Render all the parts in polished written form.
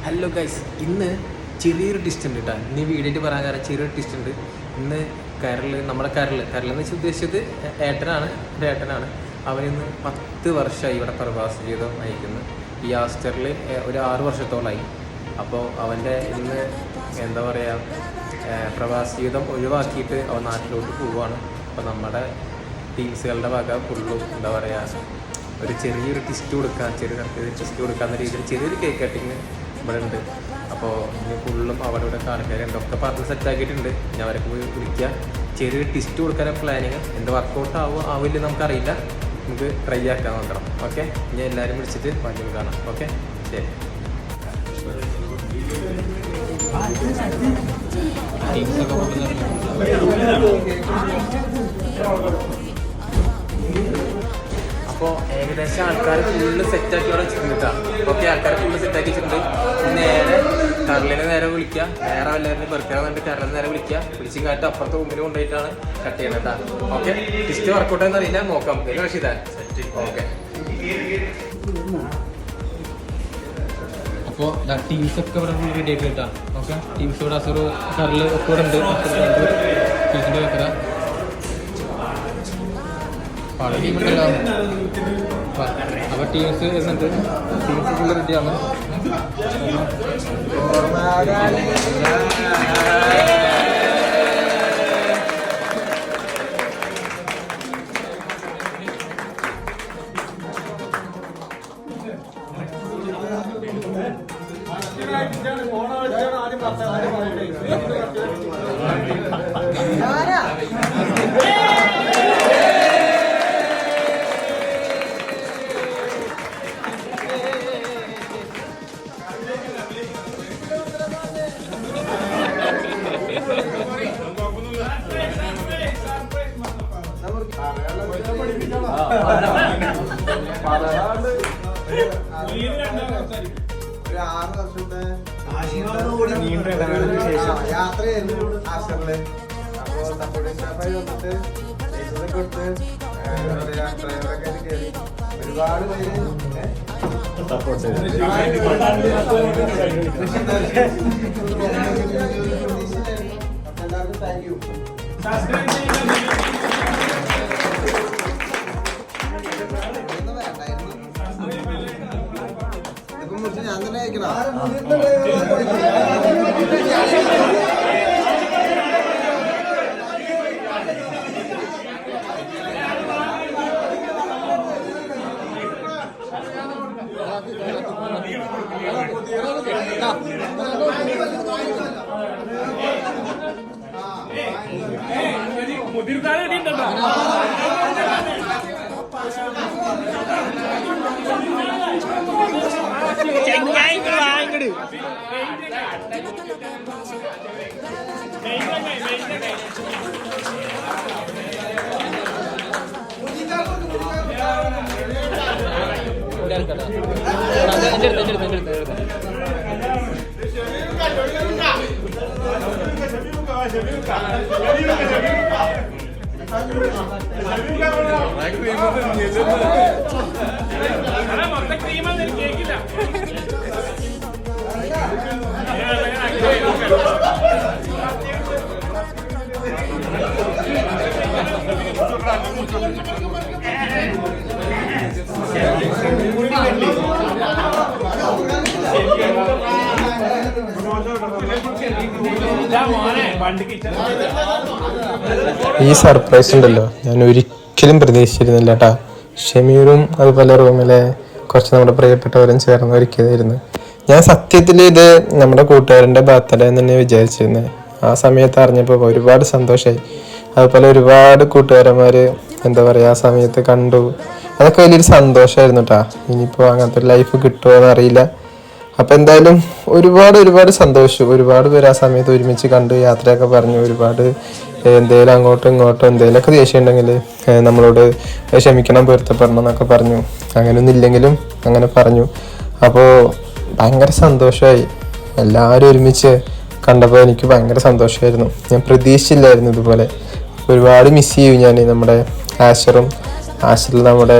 Hello guys, ഇന്ന് ചെറിയൊരു twist ഉണ്ട് കേട്ടോ. ഇന്ന് ഈ വീഡിയോയിട്ട് പറയാൻ കാരണം ചെറിയൊരു ടിസ്റ്റ് ഉണ്ട്. ഇന്ന് നമ്മുടെ കരളെന്ന് വെച്ചാൽ ഉദ്ദേശിച്ചത് ഏട്ടനാണ്. അവനിന്ന് 10 വർഷമായി ഇവിടെ പ്രവാസ ജീവിതം നയിക്കുന്നു. ഈ ആസ്റ്ററിൽ ഒരു 6 വർഷത്തോളമായി. അപ്പോൾ അവൻ്റെ ഇന്ന് എന്താ പറയുക, പ്രവാസ ജീവിതം ഒഴിവാക്കിയിട്ട് അവൻ നാട്ടിലോട്ട് പോവുകയാണ്. അപ്പോൾ നമ്മുടെ ടീംസുകളുടെ വക ഫുള്ളും എന്താ പറയുക, ഒരു ചെറിയൊരു ടിസ്റ്റ് കൊടുക്കാമെന്ന രീതിയിൽ ചെറിയൊരു കേക്ക് കട്ടിങ് ഇവിടെ ഉണ്ട്. അപ്പോൾ ഇനി ഫുള്ളും അവിടെ ആൾക്കാരുണ്ട്, ഒക്കെ പറഞ്ഞ് സെറ്റാക്കിയിട്ടുണ്ട്. ഞാൻ അവരൊക്കെ പോയി വിളിക്കുക, ചെറിയൊരു ടിസ്റ്റ് കൊടുക്കാനുള്ള പ്ലാനിങ്. എന്ത് വർക്കൗട്ട് ആവില്ല നമുക്കറിയില്ല, നമുക്ക് ട്രൈ ആക്കാൻ നോക്കണം. ഓക്കെ, ഇനി എല്ലാവരും വിളിച്ചിട്ട് പറഞ്ഞു കാണാം. ഓക്കെ, ശരി. അപ്പോൾ ഏകദേശം ആൾക്കാർ ഫുള്ള് സെറ്റാക്കി അവിടെ വെച്ചിട്ടുണ്ട്. ഓക്കെ, ആൾക്കാരെ ഫുള്ള് സെറ്റാക്കി വെച്ചിട്ടുണ്ട്. നേരെ കരളിനെ നേരെ വിളിക്കുക, നേരെ വല്ലവരുടെ ബർക്കറ എന്നിട്ട് കരളിനെ നേരെ വിളിച്ചും കാട്ട് അപ്പുറത്തെ മുമ്പിൽ കൊണ്ടുപോയിട്ടാണ് കട്ട് ചെയ്യണത് കേട്ടോ. ഓക്കെ, ടിസ്റ്റ് വർക്കൗട്ട് എന്നറിയില്ല, നോക്കാം. റഷീദ, ഓക്കെ. അപ്പോൾ ടീംസൊക്കെ ഇവിടെ ഫുൾ റെഡി ആയിട്ട് കേട്ടോ. ഓക്കെ, ടീംസ് ഇവിടെ അസറ് കരള് ഒക്കെ ഇവിടെ ഉണ്ട്. ടീംസിൻ്റെ ബർക്കറ പല ടീമുണ്ടല്ലോ. അപ്പോൾ ടീംസ് വരുന്നുണ്ട്, ടീംസ് ഫുള്ള് റെഡിയാണ്. ഒരു 6 വർഷത്തെ നീണ്ട ഇടവേളയ്ക്ക് ശേഷം യാത്രയായിരുന്നു ആസ്റ്ററില്. അപ്പോൾ സപ്പോർട്ടിംഗ് സ്റ്റാഫായി വന്നിട്ട് ലൈസൻസ് കൊടുത്ത് ഡ്രൈവറൊക്കെ ആയിട്ട് കയറി ഒരുപാട് പേര് സപ്പോർട്ട് എല്ലാവർക്കും താങ്ക് യു. ഞാൻ തന്നെ അയക്കണം. ഈ സർപ്രൈസ് ഉണ്ടല്ലോ, ഞാൻ ഒരിക്കലും പ്രതീക്ഷിച്ചിരുന്നില്ല കേട്ടാ. ഷമീറും അതുപോലെ റൂമിലെ കുറച്ച് നമ്മുടെ പ്രിയപ്പെട്ടവരും ചേർന്ന് ഒരുക്കിയതായിരുന്നു. ഞാൻ സത്യത്തിൽ ഇത് നമ്മുടെ കൂട്ടുകാരൻ്റെ ബർത്ത്ഡേ എന്ന് തന്നെ വിചാരിച്ചിരുന്നത്. ആ സമയത്ത് അറിഞ്ഞപ്പോൾ ഒരുപാട് സന്തോഷമായി. അതുപോലെ ഒരുപാട് കൂട്ടുകാരന്മാർ എന്താ പറയുക, ആ സമയത്ത് കണ്ടു. അതൊക്കെ വലിയൊരു സന്തോഷമായിരുന്നു കേട്ടാ. ഇനിയിപ്പോൾ അങ്ങനത്തെ ഒരു ലൈഫ് കിട്ടുമോ എന്നറിയില്ല. അപ്പം എന്തായാലും ഒരുപാട് സന്തോഷിച്ചു. ഒരുപാട് പേര് ആ സമയത്ത് ഒരുമിച്ച് കണ്ടു, യാത്രയൊക്കെ പറഞ്ഞു. ഒരുപാട് എന്തെങ്കിലും അങ്ങോട്ടും ഇങ്ങോട്ടും എന്തെങ്കിലുമൊക്കെ ദേഷ്യം ഉണ്ടെങ്കിൽ നമ്മളോട് ക്ഷമിക്കണം, പൊരുത്തപ്പെടണം എന്നൊക്കെ പറഞ്ഞു. അങ്ങനെയൊന്നും ഇല്ലെങ്കിലും അങ്ങനെ പറഞ്ഞു. അപ്പോൾ ഭയങ്കര സന്തോഷമായി. എല്ലാവരും ഒരുമിച്ച് കണ്ടപ്പോൾ എനിക്ക് ഭയങ്കര സന്തോഷമായിരുന്നു. ഞാൻ പ്രതീക്ഷിച്ചില്ലായിരുന്നു ഇതുപോലെ. ഒരുപാട് മിസ് ചെയ്യും ഞാൻ നമ്മുടെ ആഷറിൽ നമ്മുടെ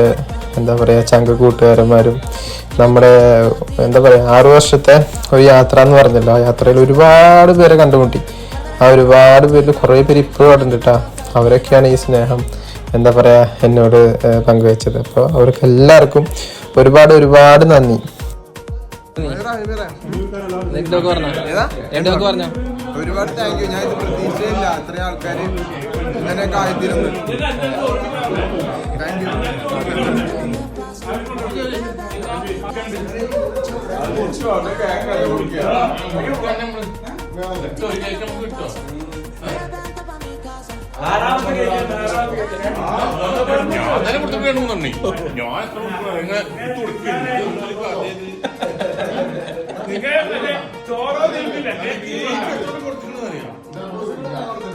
എന്താ പറയുക ചങ്ക കൂട്ടുകാരന്മാരും നമ്മുടെ എന്താ പറയുക 6 വർഷത്തെ ഒരു യാത്ര എന്ന് പറഞ്ഞല്ലോ. ആ യാത്രയിൽ ഒരുപാട് പേരെ കണ്ടുമുട്ടി. ആ ഒരുപാട് പേരിൽ കുറേ പേര് ഇപ്പോഴും അവിടെ ഉണ്ട് കേട്ടോ. അവരൊക്കെയാണ് ഈ സ്നേഹം എന്താ പറയുക എന്നോട് പങ്കുവെച്ചത്. അപ്പോൾ അവർക്ക് എല്ലാവർക്കും ഒരുപാട് ഒരുപാട് നന്ദി. ഒരുപാട് താങ്ക് യു. ഞാൻ ഇത് പ്രതീക്ഷയില്ല അത്രയും ആൾക്കാർ ഇങ്ങനെയൊക്കെ ആയിത്തീരുന്നു. താങ്ക്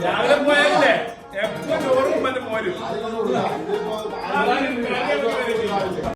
രാവിലെ പോയാലേ എപ്പോ ചോറും പോരും.